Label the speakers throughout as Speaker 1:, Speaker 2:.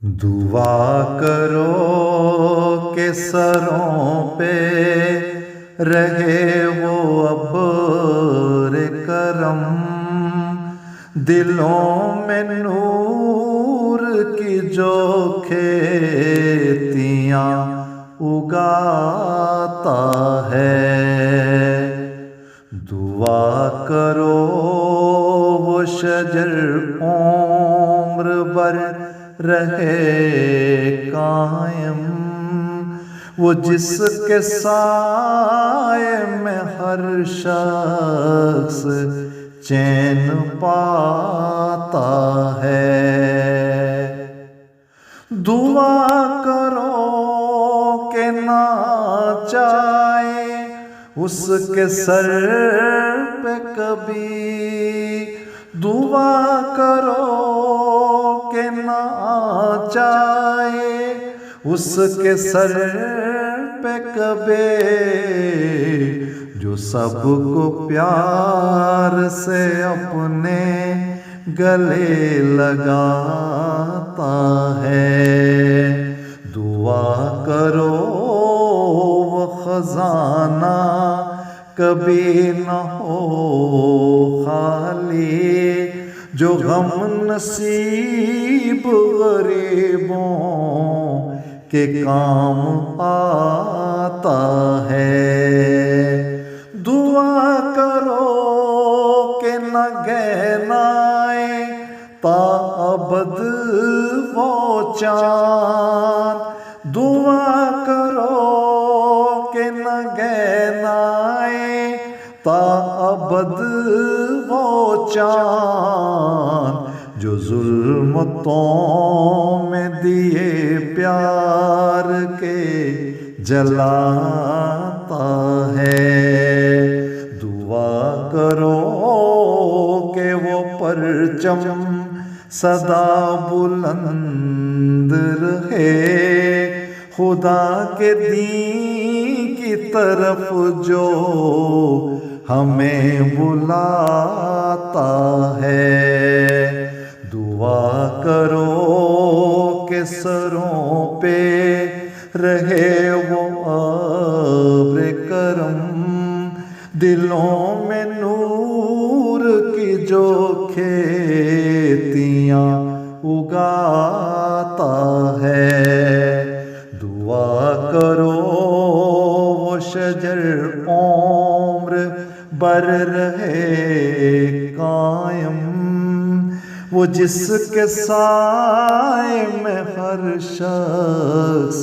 Speaker 1: دعا کرو کہ سروں پہ رہے وہ ابر کرم، دلوں میں نور کی جو کھیتیاں اگاتا ہے۔ دعا کرو وہ شجر عمر بھر رہے قائم، وہ جس کے سائے میں ہر شخص چین پاتا ہے۔ دعا کرو کہ نہ جائے اس کے سر پہ کبھی، دعا کرو کہ نہ جائے اس کے سر پہ کبھی، جو سب کو پیار سے اپنے گلے لگاتا ہے۔ دعا کرو وہ خزانہ کبھی نہ ہو خالی، جو غم نصیب غریبوں کے کام آتا ہے۔ دعا کرو کہ نہ گہنائے تا ابد وہ چاند، دعا کرو کہ نہ گہنائے تا ابد وہ چاند، جو ظلمتوں میں دیے پیار کے جلاتا ہے۔ دعا کرو کہ وہ پرچم سدا بلند رہے خدا کے دین کی طرف جو ہمیں بلاتا ہے۔ دعا کرو کہ سروں پہ رہے وہ ابر کرم، دلوں میں نور کی جو کھیتیاں اگاتا ہے۔ دعا کرو وہ شجر عمر بھر رہے قائم، وہ جس کے سائے میں ہر شخص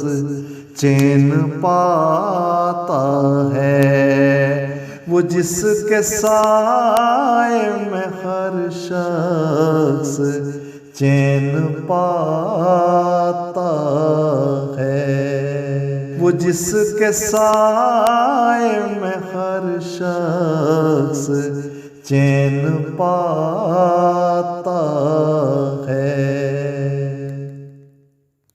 Speaker 1: چین پاتا ہے۔ وہ جس کے سائے میں ہر شخص چین پاتا ہے۔ وہ جس کے سائے میں ہر شخص چین پاتا ہے۔